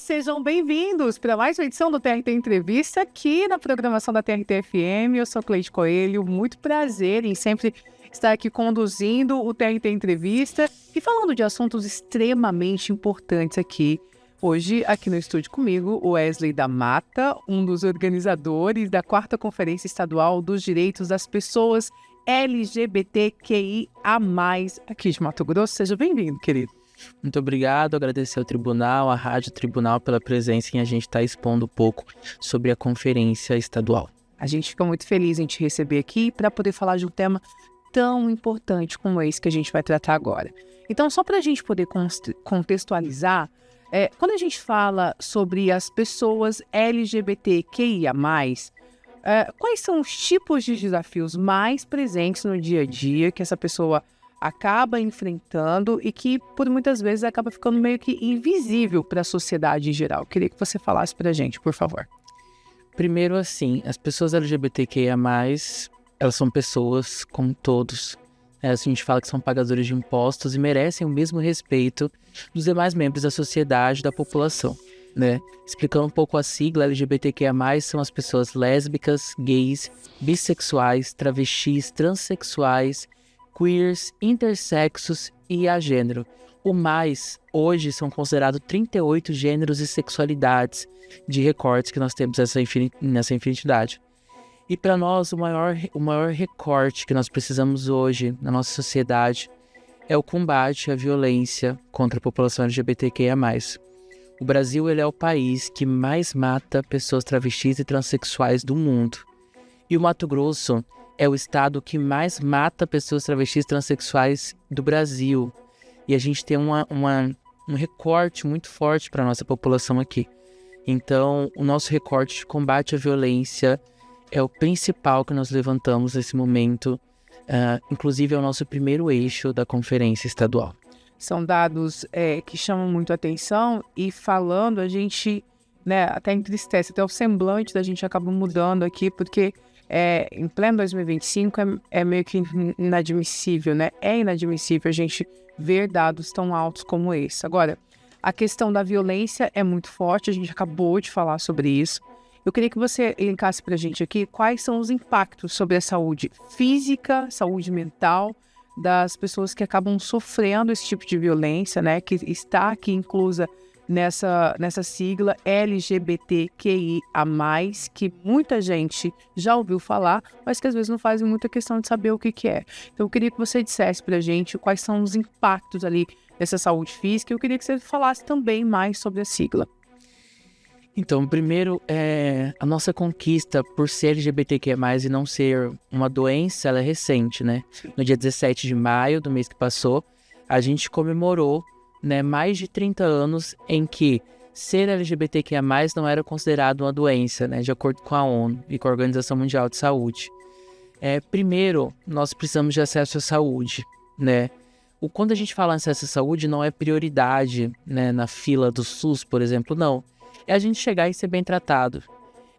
sejam bem-vindos para mais uma edição do TRT Entrevista aqui na programação da TRT FM. Eu sou Cleide Coelho, muito prazer em sempre estar aqui conduzindo o TRT Entrevista e falando de assuntos extremamente importantes aqui. Hoje, aqui no estúdio comigo, o Wesley da Mata, um dos organizadores da 4ª Conferência Estadual dos Direitos das Pessoas LGBTQIA+, aqui de Mato Grosso. Seja bem-vindo, querido. Muito obrigado, agradecer ao Tribunal, à Rádio Tribunal pela presença em a gente estar expondo um pouco sobre a conferência estadual. A gente fica muito feliz em te receber aqui para poder falar de um tema tão importante como esse que a gente vai tratar agora. Então, só para a gente poder contextualizar, quando a gente fala sobre as pessoas LGBTQIA+, quais são os tipos de desafios mais presentes no dia a dia que essa pessoa acaba enfrentando e que, por muitas vezes, acaba ficando meio que invisível para a sociedade em geral? Eu queria que você falasse para a gente, por favor. Primeiro, assim, as pessoas LGBTQIA+, elas são pessoas como todos. A gente fala que são pagadores de impostos e merecem o mesmo respeito dos demais membros da sociedade, da população, né? Explicando um pouco a sigla, LGBTQIA+, são as pessoas lésbicas, gays, bissexuais, travestis, transexuais, queers, intersexos e agênero. O mais, hoje, são considerados 38 gêneros e sexualidades de recortes que nós temos nessa infinidade. E para nós, o maior recorte que nós precisamos hoje na nossa sociedade é o combate à violência contra a população LGBTQIA+. O Brasil, ele é o país que mais mata pessoas travestis e transexuais do mundo. E o Mato Grosso é o estado que mais mata pessoas travestis e transexuais do Brasil. E a gente tem um recorte muito forte para a nossa população aqui. Então, o nosso recorte de combate à violência é o principal que nós levantamos nesse momento. Inclusive, é o nosso primeiro eixo da conferência estadual. São dados que chamam muito a atenção e falando, a gente até entristece, até o semblante da gente acaba mudando aqui, porque em pleno 2025 é meio que inadmissível, né? É inadmissível a gente ver dados tão altos como esse. Agora, a questão da violência é muito forte, a gente acabou de falar sobre isso. Eu queria que você elencasse para a gente aqui quais são os impactos sobre a saúde física, saúde mental das pessoas que acabam sofrendo esse tipo de violência, né? Que está aqui inclusa nessa sigla LGBTQIA+, que muita gente já ouviu falar, mas que às vezes não fazem muita questão de saber o que é. Então eu queria que você dissesse pra gente quais são os impactos ali dessa saúde física, e eu queria que você falasse também mais sobre a sigla. Então, primeiro, a nossa conquista por ser LGBTQIA+, e não ser uma doença, ela é recente, né? No dia 17 de maio do mês que passou, a gente comemorou mais de 30 anos em que ser LGBTQIA+, não era considerado uma doença, né, de acordo com a ONU e com a Organização Mundial de Saúde. Primeiro, nós precisamos de acesso à saúde, né? Quando a gente fala em acesso à saúde, não é prioridade, né, na fila do SUS, por exemplo, não. É a gente chegar e ser bem tratado.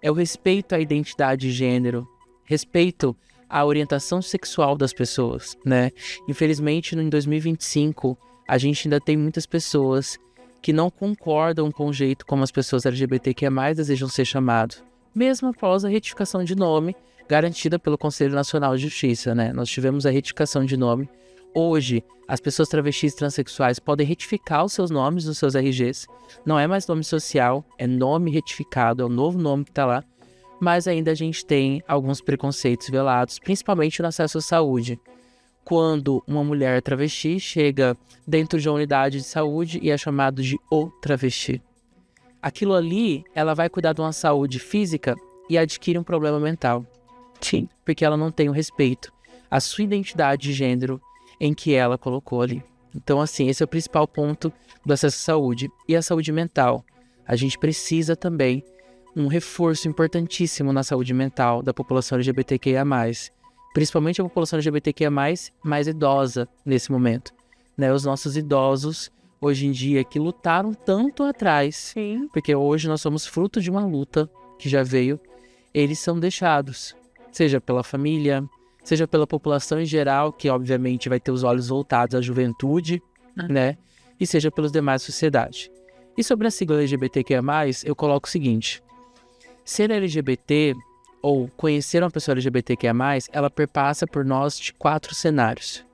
É o respeito à identidade de gênero, respeito à orientação sexual das pessoas, né? Infelizmente, em 2025, a gente ainda tem muitas pessoas que não concordam com o jeito como as pessoas LGBTQIA+ desejam ser chamados, mesmo após a retificação de nome garantida pelo Conselho Nacional de Justiça, né? Nós tivemos a retificação de nome. Hoje, as pessoas travestis e transexuais podem retificar os seus nomes nos seus RGs. Não é mais nome social, é nome retificado, é o novo nome que está lá. Mas ainda a gente tem alguns preconceitos velados, principalmente no acesso à saúde. Quando uma mulher travesti chega dentro de uma unidade de saúde e é chamado de o travesti. Aquilo ali, ela vai cuidar de uma saúde física e adquire um problema mental. Sim. Porque ela não tem o respeito à sua identidade de gênero em que ela colocou ali. Então, assim, esse é o principal ponto do acesso à saúde. E a saúde mental. A gente precisa também um reforço importantíssimo na saúde mental da população LGBTQIA+. Principalmente a população LGBTQIA+, mais idosa nesse momento. Né? Os nossos idosos, hoje em dia, que lutaram tanto atrás, sim, porque hoje nós somos fruto de uma luta que já veio, eles são deixados, seja pela família, seja pela população em geral, que obviamente vai ter os olhos voltados à juventude, né? E seja pelos demais sociedade. E sobre a sigla LGBTQIA+, eu coloco o seguinte: ser LGBT ou conhecer uma pessoa LGBTQIA+, ela perpassa por nós de 4 cenários.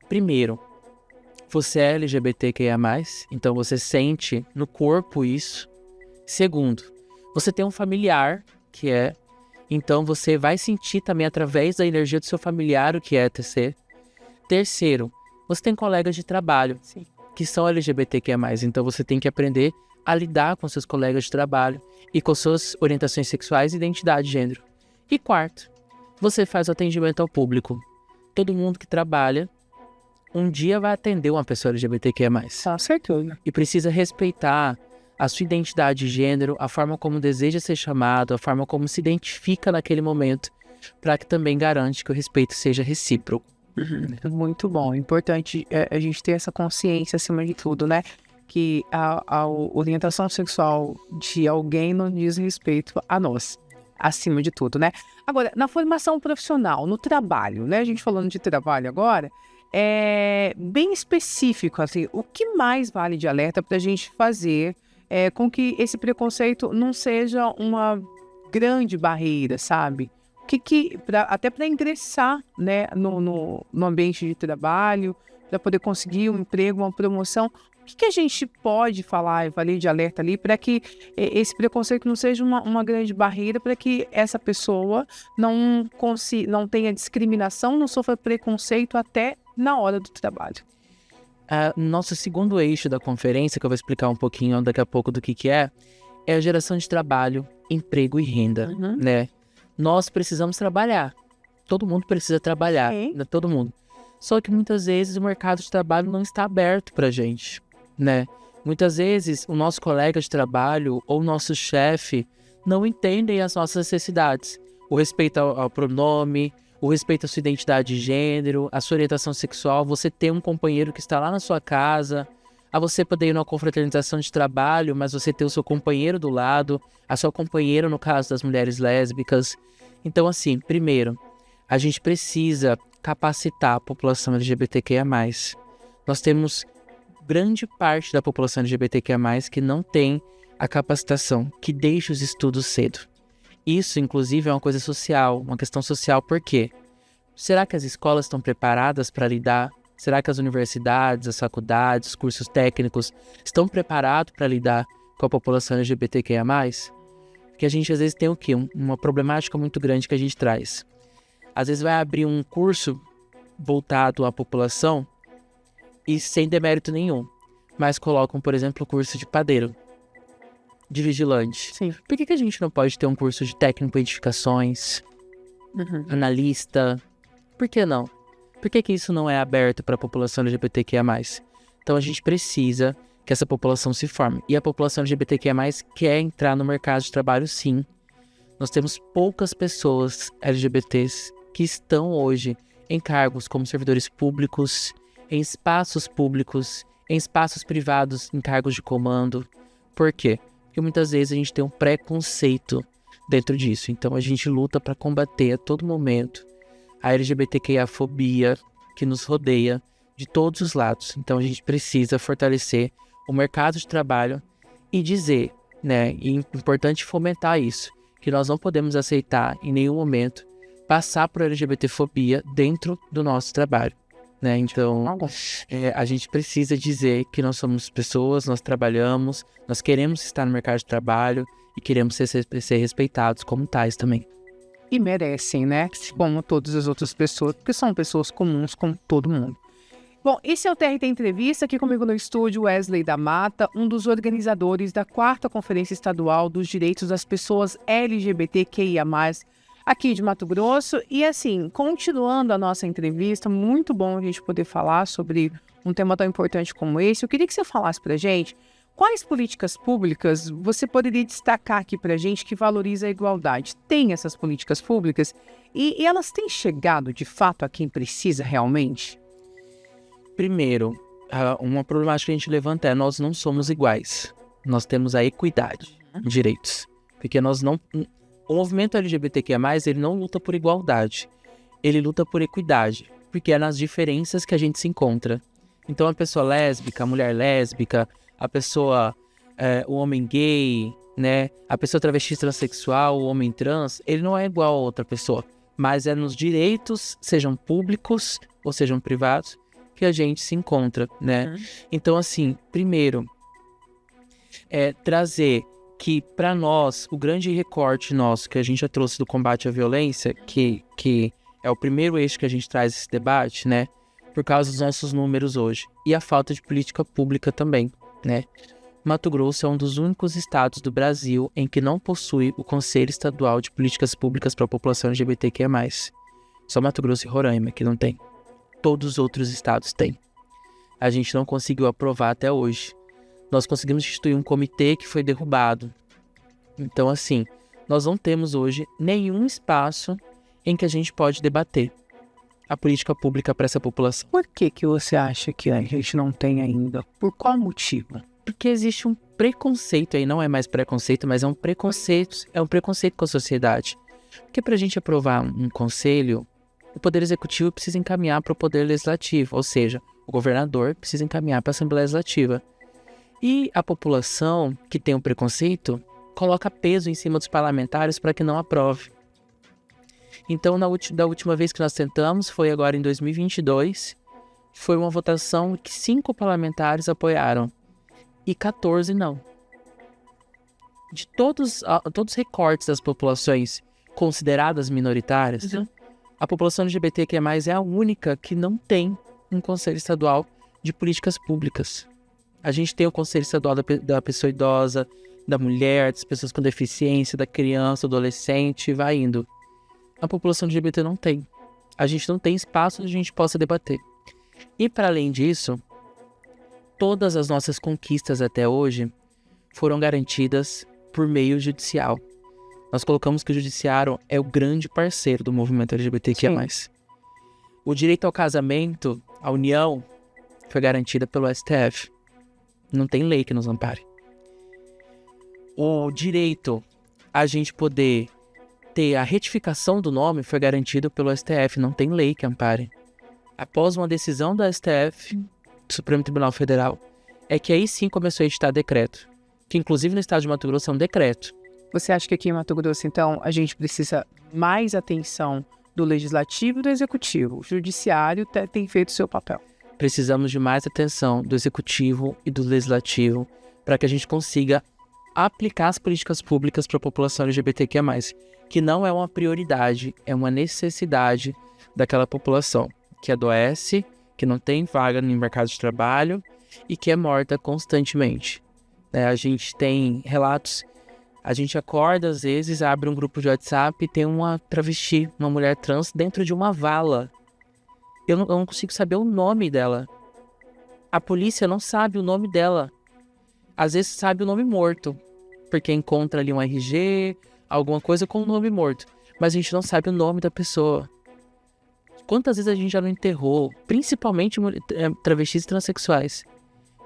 Primeiro, você é LGBTQIA+, então você sente no corpo isso. Segundo, você tem um familiar que é, então você vai sentir também através da energia do seu familiar o que é TC. Terceiro, você tem colegas de trabalho que são LGBTQIA+, então você tem que aprender a lidar com seus colegas de trabalho e com suas orientações sexuais e identidade de gênero. E quarto, você faz o atendimento ao público. Todo mundo que trabalha um dia vai atender uma pessoa LGBTQIA+. Tá certeza. E precisa respeitar a sua identidade de gênero, a forma como deseja ser chamado, a forma como se identifica naquele momento, para que também garante que o respeito seja recíproco. Muito bom. Importante a gente ter essa consciência acima de tudo, né? Que a orientação sexual de alguém não diz respeito a nós, acima de tudo, né? Agora, na formação profissional, no trabalho, né? A gente falando de trabalho agora, é bem específico, assim, o que mais vale de alerta para a gente fazer com que esse preconceito não seja uma grande barreira, sabe? Até para ingressar, né, no ambiente de trabalho, para poder conseguir um emprego, uma promoção, o que a gente pode falar e valer de alerta ali para que esse preconceito não seja uma grande barreira, para que essa pessoa não tenha discriminação, não sofra preconceito até na hora do trabalho? Nosso segundo eixo da conferência, que eu vou explicar um pouquinho daqui a pouco do que é a geração de trabalho, emprego e renda, né? Nós precisamos trabalhar. Todo mundo precisa trabalhar, né? Todo mundo. Só que muitas vezes o mercado de trabalho não está aberto pra gente, né? Muitas vezes o nosso colega de trabalho ou o nosso chefe não entendem as nossas necessidades. O respeito ao pronome, o respeito à sua identidade de gênero, à sua orientação sexual, você ter um companheiro que está lá na sua casa, a você poder ir numa confraternização de trabalho, mas você ter o seu companheiro do lado, a sua companheira no caso das mulheres lésbicas. Então, assim, primeiro, a gente precisa capacitar a população LGBTQIA+. Nós temos grande parte da população LGBTQIA+, que não tem a capacitação, que deixa os estudos cedo. Isso, inclusive, é uma coisa social, uma questão social. Por quê? Será que as escolas estão preparadas para lidar? Será que as universidades, as faculdades, os cursos técnicos estão preparados para lidar com a população LGBTQIA+? Porque a gente, às vezes, tem o quê? Uma problemática muito grande que a gente traz. Às vezes vai abrir um curso voltado à população e sem demérito nenhum, mas colocam, por exemplo, o curso de padeiro, de vigilante. Sim. Por que a gente não pode ter um curso de técnico em edificações, analista? Por que não? Por que isso não é aberto para a população LGBTQIA+. Então a gente precisa que essa população se forme. E a população LGBTQIA+, quer entrar no mercado de trabalho, sim. Nós temos poucas pessoas LGBTs que estão hoje em cargos como servidores públicos, em espaços públicos, em espaços privados, em cargos de comando. Por quê? Porque muitas vezes a gente tem um preconceito dentro disso. Então a gente luta para combater a todo momento a LGBTQIA-fobia que nos rodeia de todos os lados. Então a gente precisa fortalecer o mercado de trabalho e dizer, né, e é importante fomentar isso, que nós não podemos aceitar em nenhum momento passar por LGBTfobia dentro do nosso trabalho, né? Então a gente precisa dizer que nós somos pessoas, nós trabalhamos, nós queremos estar no mercado de trabalho e queremos ser respeitados como tais também. E merecem, né? Como todas as outras pessoas, porque são pessoas comuns como todo mundo. Bom, esse é o TRT Entrevista, aqui comigo no estúdio Wesley da Mata, um dos organizadores da 4ª Conferência Estadual dos Direitos das Pessoas LGBTQIA+, aqui de Mato Grosso. E assim, continuando a nossa entrevista, muito bom a gente poder falar sobre um tema tão importante como esse. Eu queria que você falasse pra gente quais políticas públicas você poderia destacar aqui pra gente que valoriza a igualdade. Tem essas políticas públicas e elas têm chegado de fato a quem precisa realmente? Primeiro, uma problemática que a gente levanta é: nós não somos iguais. Nós temos a equidade de direitos. Porque nós não... O movimento LGBTQIA+, ele não luta por igualdade. Ele luta por equidade. Porque é nas diferenças que a gente se encontra. Então a pessoa lésbica, a mulher lésbica, a pessoa o homem gay, né? A pessoa travesti transexual, o homem trans, ele não é igual a outra pessoa. Mas é nos direitos, sejam públicos ou sejam privados, que a gente se encontra, né? Então, assim, primeiro, trazer que, para nós, o grande recorte nosso que a gente já trouxe do combate à violência, que é o primeiro eixo que a gente traz esse debate, né? Por causa dos nossos números hoje. E a falta de política pública também, né? Mato Grosso é um dos únicos estados do Brasil em que não possui o Conselho Estadual de Políticas Públicas para a população LGBTQIA+. Só Mato Grosso e Roraima que não tem. Todos os outros estados têm. A gente não conseguiu aprovar até hoje. Nós conseguimos instituir um comitê que foi derrubado. Então, assim, nós não temos hoje nenhum espaço em que a gente pode debater a política pública para essa população. Por que você acha que a gente não tem ainda? Por qual motivo? Porque existe um preconceito aí, não é mais preconceito, mas é um preconceito com a sociedade. Porque para a gente aprovar um conselho, o Poder Executivo precisa encaminhar para o Poder Legislativo, ou seja, o governador precisa encaminhar para a Assembleia Legislativa. E a população que tem um preconceito coloca peso em cima dos parlamentares para que não aprove. Então, da última vez que nós tentamos, foi agora em 2022, foi uma votação que 5 parlamentares apoiaram e 14 não. De todos os recortes das populações consideradas minoritárias, a população LGBTQIA+, é a única que não tem um Conselho Estadual de Políticas Públicas. A gente tem o Conselho Estadual da pessoa idosa, da mulher, das pessoas com deficiência, da criança, do adolescente, vai indo. A população LGBT não tem. A gente não tem espaço onde a gente possa debater. E, para além disso, todas as nossas conquistas até hoje foram garantidas por meio judicial. Nós colocamos que o judiciário é o grande parceiro do movimento LGBTQIA+. O direito ao casamento, a união, foi garantida pelo STF. Não tem lei que nos ampare. O direito a gente poder ter a retificação do nome foi garantido pelo STF. Não tem lei que ampare. Após uma decisão do STF, do Supremo Tribunal Federal, é que aí sim começou a editar decreto. Que inclusive no estado de Mato Grosso é um decreto. Você acha que aqui em Mato Grosso, então, a gente precisa mais atenção do Legislativo e do Executivo? O Judiciário tem feito o seu papel. Precisamos de mais atenção do Executivo e do Legislativo para que a gente consiga aplicar as políticas públicas para a população LGBTQIA+, que não é uma prioridade, é uma necessidade daquela população que adoece, que não tem vaga no mercado de trabalho e que é morta constantemente. A gente tem relatos, a gente acorda às vezes, abre um grupo de WhatsApp e tem uma travesti, uma mulher trans dentro de uma vala. Eu não consigo saber o nome dela. A polícia não sabe o nome dela. Às vezes sabe o nome morto, porque encontra ali um RG, alguma coisa com o nome morto. Mas a gente não sabe o nome da pessoa. Quantas vezes a gente já não enterrou, principalmente travestis e transexuais?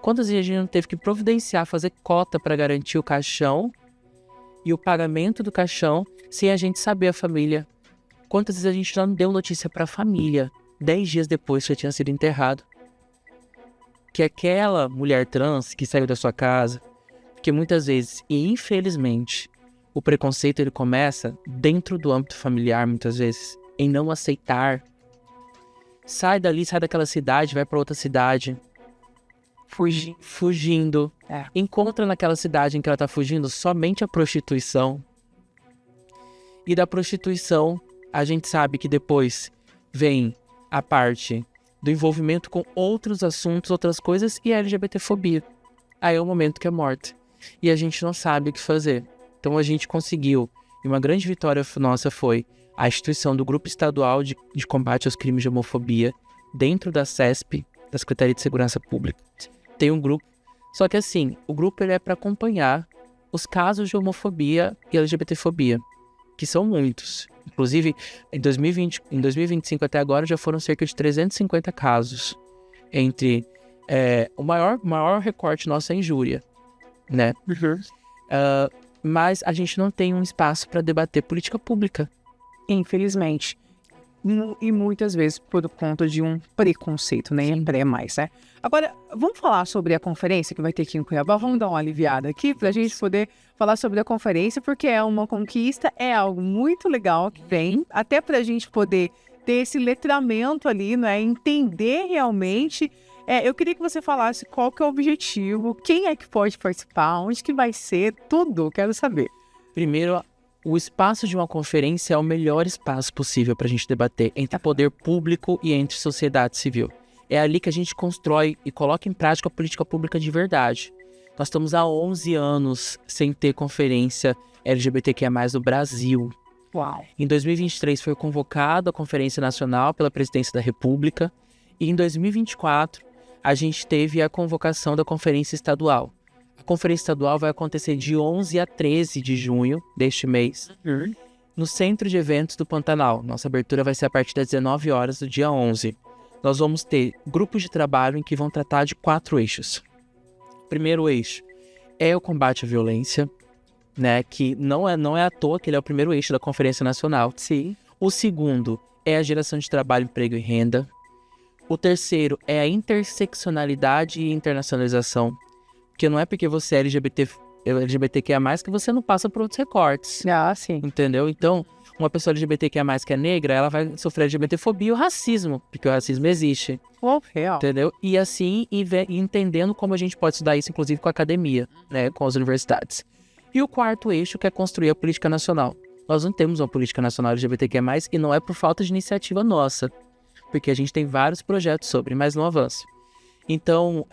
Quantas vezes a gente não teve que providenciar, fazer cota para garantir o caixão e o pagamento do caixão sem a gente saber a família? Quantas vezes a gente já não deu notícia para a família 10 dias depois que já tinha sido enterrado? Que aquela mulher trans que saiu da sua casa, porque muitas vezes, e infelizmente, o preconceito ele começa dentro do âmbito familiar, muitas vezes, em não aceitar. Sai dali, sai daquela cidade, vai para outra cidade. Fugindo. Encontra naquela cidade em que ela está fugindo somente a prostituição. E da prostituição, a gente sabe que depois vem a parte do envolvimento com outros assuntos, outras coisas, e a LGBTfobia. Aí é o momento que é morta. E a gente não sabe o que fazer. Então a gente conseguiu, e uma grande vitória nossa foi a instituição do Grupo Estadual de Combate aos Crimes de Homofobia, dentro da SESP, da Secretaria de Segurança Pública. Tem um grupo, só que assim, o grupo ele é para acompanhar os casos de homofobia e LGBTfobia, que são muitos. Inclusive, em 2025 até agora já foram cerca de 350 casos. Entre o maior recorte nosso é injúria, né? Mas a gente não tem um espaço para debater política pública. Infelizmente. e muitas vezes por conta de um preconceito, nem é pré mais, né? Agora, vamos falar sobre a conferência que vai ter aqui em Cuiabá, vamos dar uma aliviada aqui para a gente poder falar sobre a conferência, porque é uma conquista, é algo muito legal que vem, até para a gente poder ter esse letramento ali, né? Entender realmente. Eu queria que você falasse qual que é o objetivo, quem é que pode participar, onde que vai ser, tudo, quero saber. Primeiro, o espaço de uma conferência é o melhor espaço possível para a gente debater entre poder público e entre sociedade civil. É ali que a gente constrói e coloca em prática a política pública de verdade. Nós estamos há 11 anos sem ter conferência LGBTQIA+, no Brasil. Uau! Em 2023 foi convocada a Conferência Nacional pela Presidência da República e em 2024 a gente teve a convocação da Conferência Estadual. A Conferência Estadual vai acontecer de 11 a 13 de junho deste mês, no Centro de Eventos do Pantanal. Nossa abertura vai ser a partir das 19 horas do dia 11. Nós vamos ter grupos de trabalho em que vão tratar de 4 eixos. O primeiro eixo é o combate à violência, né, que não é à toa que ele é o primeiro eixo da Conferência Nacional. Sim. O segundo é a geração de trabalho, emprego e renda. O terceiro é a interseccionalidade e internacionalização, que não é porque você é LGBTQIA+, que você não passa por outros recortes. Ah, sim. Entendeu? Então, uma pessoa LGBTQIA+, que é negra, ela vai sofrer LGBTfobia ou racismo, porque o racismo existe. Real. Entendeu? E assim, entendendo como a gente pode estudar isso, inclusive com a academia, né, com as universidades. E o quarto eixo, que é construir a política nacional. Nós não temos uma política nacional LGBTQIA+, e não é por falta de iniciativa nossa, porque a gente tem vários projetos sobre, mas não avança. Então,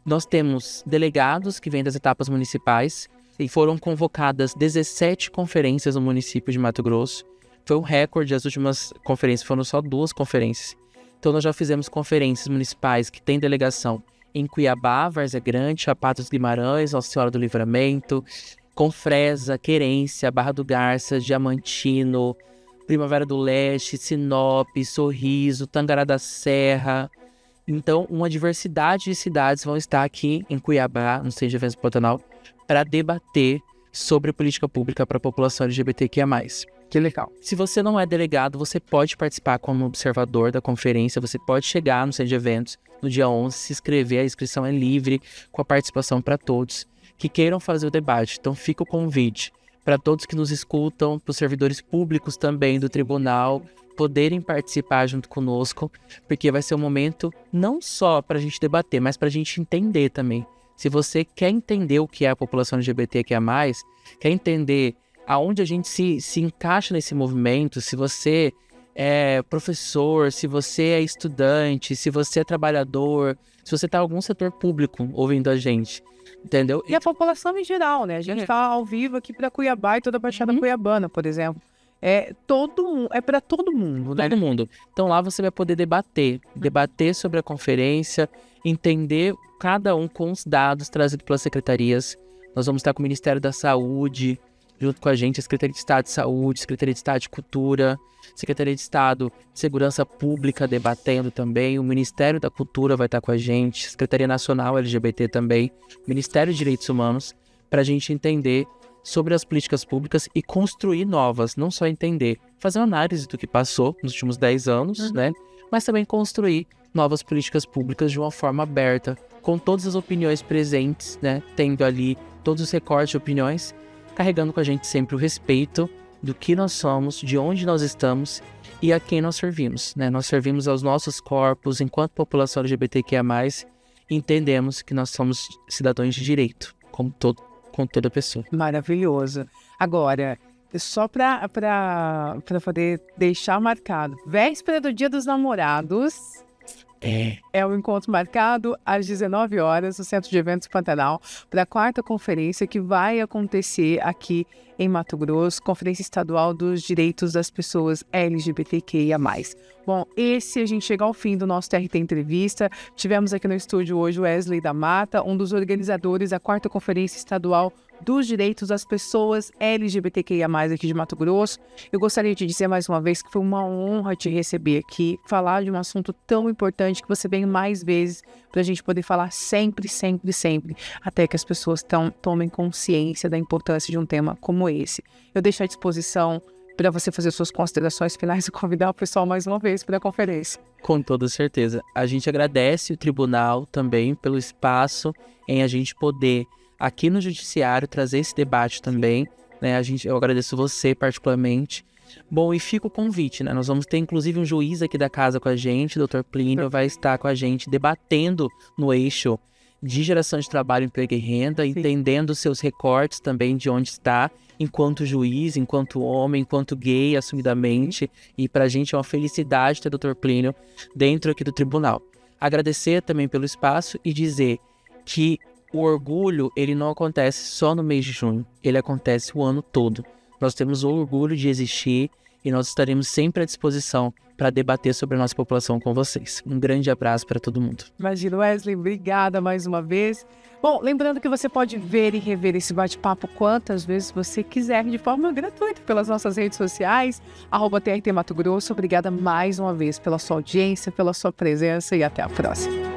nós temos delegados que vêm das etapas municipais e foram convocadas 17 conferências no município de Mato Grosso. Foi um recorde, as últimas conferências foram só 2 conferências. Então, nós já fizemos conferências municipais que têm delegação em Cuiabá, Várzea Grande, Chapada dos Guimarães, Nossa Senhora do Livramento, Confresa, Querência, Barra do Garça, Diamantino, Primavera do Leste, Sinop, Sorriso, Tangará da Serra. Então, uma diversidade de cidades vão estar aqui em Cuiabá, no Centro de Eventos do Pantanal, para debater sobre política pública para a população LGBTQIA+. Que legal. Se você não é delegado, você pode participar como observador da conferência, você pode chegar no Centro de Eventos no dia 11, se inscrever, a inscrição é livre, com a participação para todos que queiram fazer o debate. Então, fica o convite para todos que nos escutam, para os servidores públicos também do tribunal, poderem participar junto conosco, porque vai ser um momento não só para a gente debater, mas para a gente entender também. Se você quer entender o que é a população LGBTQIA+, quer entender aonde a gente se encaixa nesse movimento, se você é professor, se você é estudante, se você é trabalhador, se você está em algum setor público ouvindo a gente, entendeu? E a população em geral, né? A gente está ao vivo aqui para Cuiabá e toda a Baixada Cuiabana, por exemplo. É para todo mundo, né? Todo mundo. Então lá você vai poder debater sobre a conferência, entender cada um com os dados trazidos pelas secretarias. Nós vamos estar com o Ministério da Saúde, junto com a gente, a Secretaria de Estado de Saúde, Secretaria de Estado de Cultura, Secretaria de Estado de Segurança Pública debatendo também, o Ministério da Cultura vai estar com a gente, Secretaria Nacional LGBT também, Ministério de Direitos Humanos, para a gente entender sobre as políticas públicas e construir novas, não só entender, fazer uma análise do que passou nos últimos 10 anos, né? Mas também construir novas políticas públicas de uma forma aberta, com todas as opiniões presentes, né? Tendo ali todos os recortes de opiniões, carregando com a gente sempre o respeito do que nós somos, de onde nós estamos e a quem nós servimos, né? Nós servimos aos nossos corpos enquanto população LGBTQIA+, e entendemos que nós somos cidadãos de direito, com toda pessoa. Maravilhoso. Agora, só para poder deixar marcado, véspera do Dia dos Namorados, é um encontro marcado às 19 horas no Centro de Eventos Pantanal para a 4ª conferência que vai acontecer aqui em Mato Grosso, Conferência Estadual dos Direitos das Pessoas LGBTQIA+. Bom, a gente chega ao fim do nosso TRT Entrevista. Tivemos aqui no estúdio hoje o Wesley da Mata, um dos organizadores da 4ª Conferência Estadual dos Direitos das Pessoas LGBTQIA+, aqui de Mato Grosso. Eu gostaria de dizer mais uma vez que foi uma honra te receber aqui, falar de um assunto tão importante, que você venha mais vezes para a gente poder falar sempre, até que as pessoas tomem consciência da importância de um tema como esse. Eu deixo à disposição para você fazer suas considerações finais e convidar o pessoal mais uma vez para a conferência. Com toda certeza. A gente agradece o tribunal também pelo espaço em a gente poder, aqui no Judiciário, trazer esse debate também, né? Eu agradeço você particularmente. Bom, e fica o convite, né? Nós vamos ter inclusive um juiz aqui da casa com a gente, o Dr. Plínio, vai estar com a gente debatendo no eixo de geração de trabalho, emprego e renda, entendendo seus recortes também de onde está, enquanto juiz, enquanto homem, enquanto gay, assumidamente. E pra gente é uma felicidade ter o Dr. Plínio dentro aqui do tribunal. Agradecer também pelo espaço e dizer que o orgulho, ele não acontece só no mês de junho, ele acontece o ano todo. Nós temos o orgulho de existir e nós estaremos sempre à disposição para debater sobre a nossa população com vocês. Um grande abraço para todo mundo. Imagina, Wesley, obrigada mais uma vez. Bom, lembrando que você pode ver e rever esse bate-papo quantas vezes você quiser, de forma gratuita, pelas nossas redes sociais, @TRT Mato Grosso. Obrigada mais uma vez pela sua audiência, pela sua presença e até a próxima.